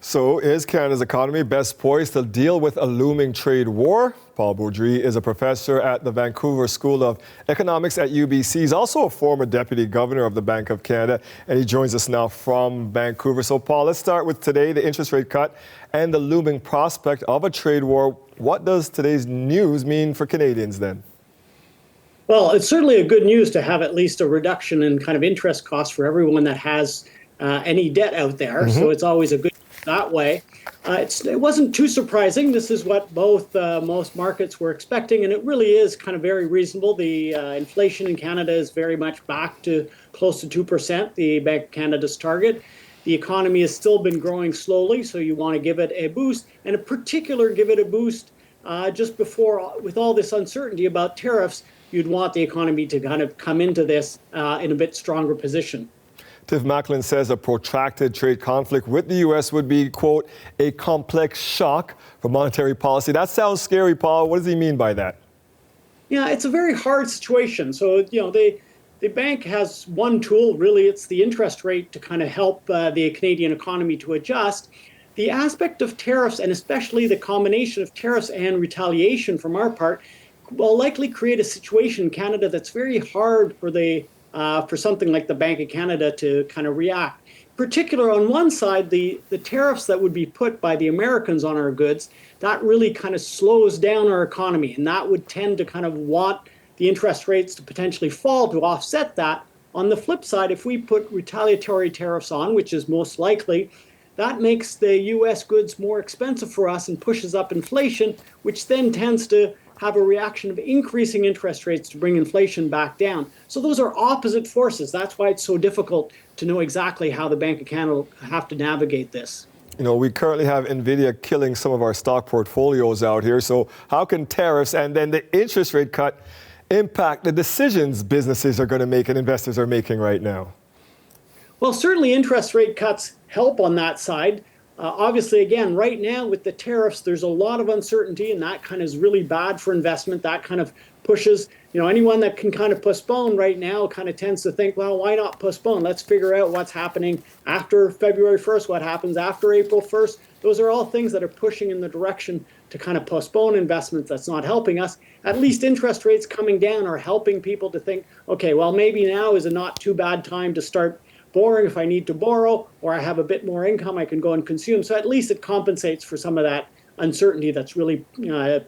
So is Canada's economy best poised to deal with a looming trade war? Paul Beaudry is a professor at the Vancouver School of Economics at UBC. He's also a former deputy governor of the Bank of Canada, and he joins us now from Vancouver. So Paul, let's start with today, the interest rate cut and the looming prospect of a trade war. What does today's news mean for Canadians then? Well, it's certainly a good news to have at least a reduction in kind of interest costs for everyone that has any debt out there. So it's always a good that way. It wasn't too surprising. This is what most markets were expecting, and it really is kind of very reasonable. The inflation in Canada is very much back to close to 2%, the Bank of Canada's target. The economy has still been growing slowly, so you want to give it a boost, and in particular give it a boost just before, with all this uncertainty about tariffs, you'd want the economy to kind of come into this in a bit stronger position. Tiff Macklin says a protracted trade conflict with the U.S. would be, quote, a complex shock for monetary policy. That sounds scary, Paul. What does he mean by that? Yeah, it's a very hard situation. So, the bank has one tool, really, it's the interest rate to kind of help the Canadian economy to adjust. The aspect of tariffs, and especially the combination of tariffs and retaliation from our part, will likely create a situation in Canada that's very hard for something like the Bank of Canada to kind of react. In particular, on one side, the tariffs that would be put by the Americans on our goods, that really kind of slows down our economy, and that would tend to kind of want the interest rates to potentially fall to offset that. On the flip side, if we put retaliatory tariffs on, which is most likely, that makes the U.S. goods more expensive for us and pushes up inflation, which then tends to have a reaction of increasing interest rates to bring inflation back down. So those are opposite forces. That's why it's so difficult to know exactly how the Bank of Canada will have to navigate this. We currently have NVIDIA killing some of our stock portfolios out here. So how can tariffs and then the interest rate cut impact the decisions businesses are going to make and investors are making right now? Well, certainly interest rate cuts help on that side. Obviously, again, right now with the tariffs, there's a lot of uncertainty, and that kind of is really bad for investment. That kind of pushes, anyone that can kind of postpone right now kind of tends to think, well, why not postpone? Let's figure out what's happening after February 1st, what happens after April 1st. Those are all things that are pushing in the direction to kind of postpone investments. That's not helping us. At least interest rates coming down are helping people to think, okay, well, maybe now is a not too bad time to start borrowing if I need to borrow, or I have a bit more income I can go and consume. So at least it compensates for some of that uncertainty that's really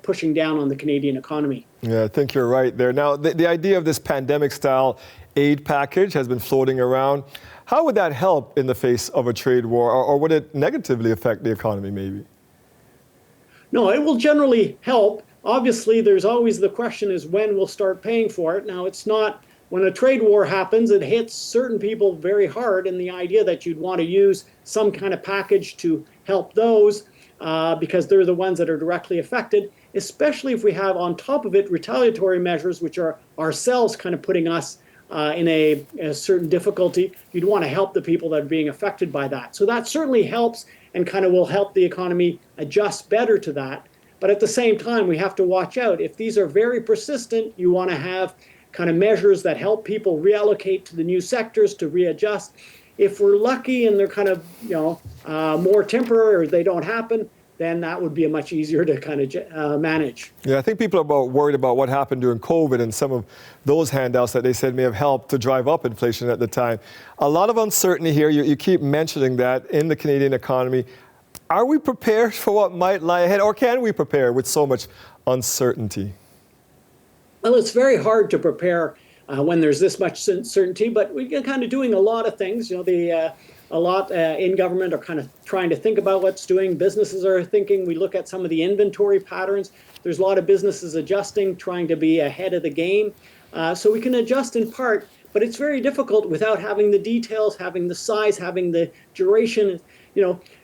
pushing down on the Canadian economy. Yeah, I think you're right there. Now, the idea of this pandemic-style aid package has been floating around. How would that help in the face of a trade war, or would it negatively affect the economy maybe? No, it will generally help. Obviously, there's always the question is when we'll start paying for it. Now, it's not. When a trade war happens, it hits certain people very hard, and the idea that you'd want to use some kind of package to help those because they're the ones that are directly affected, especially if we have on top of it retaliatory measures, which are ourselves kind of putting us in a certain difficulty. You'd want to help the people that are being affected by that. So that certainly helps and kind of will help the economy adjust better to that. But at the same time, we have to watch out. If these are very persistent, you want to have kind of measures that help people reallocate to the new sectors to readjust. If we're lucky and they're kind of, more temporary or they don't happen, then that would be a much easier to kind of manage. Yeah, I think people are worried about what happened during COVID and some of those handouts that they said may have helped to drive up inflation at the time. A lot of uncertainty here. You keep mentioning that in the Canadian economy. Are we prepared for what might lie ahead, or can we prepare with so much uncertainty? Well, it's very hard to prepare when there's this much uncertainty, but we're kind of doing a lot of things. A lot in government are kind of trying to think about what's doing. Businesses are thinking. We look at some of the inventory patterns. There's a lot of businesses adjusting, trying to be ahead of the game. So we can adjust in part, but it's very difficult without having the details, having the size, having the duration.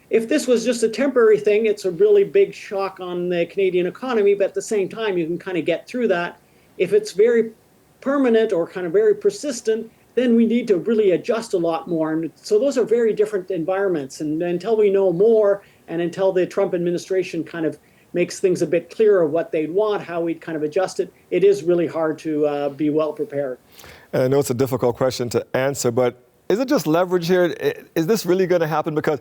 If this was just a temporary thing, it's a really big shock on the Canadian economy, but at the same time, you can kind of get through that. If it's very permanent or kind of very persistent, then we need to really adjust a lot more. And so those are very different environments. And until we know more and until the Trump administration kind of makes things a bit clearer of what they'd want, how we'd kind of adjust it, it is really hard to be well prepared. And I know it's a difficult question to answer, but is it just leverage here? Is this really going to happen? Because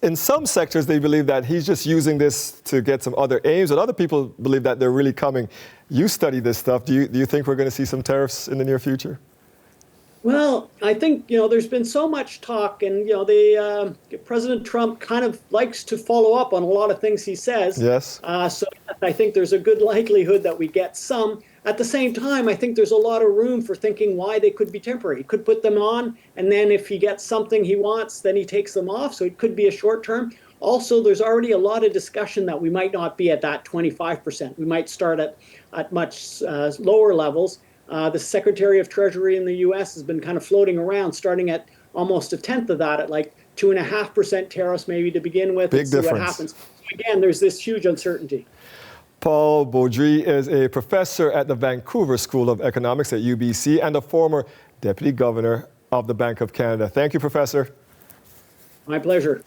in some sectors, they believe that he's just using this to get some other aims, and other people believe that they're really coming. You study this stuff. Do you think we're going to see some tariffs in the near future? Well, I think, there's been so much talk, and, President Trump kind of likes to follow up on a lot of things he says. Yes. So I think there's a good likelihood that we get some. At the same time, I think there's a lot of room for thinking why they could be temporary. He could put them on, and then if he gets something he wants, then he takes them off. So it could be a short term. Also, there's already a lot of discussion that we might not be at that 25%. We might start at much lower levels. The Secretary of Treasury in the U.S. has been kind of floating around, starting at almost a tenth of that, at like 2.5% tariffs maybe to begin with. Big difference. What happens. Again, there's this huge uncertainty. Paul Beaudry is a professor at the Vancouver School of Economics at UBC and a former deputy governor of the Bank of Canada. Thank you, Professor. My pleasure.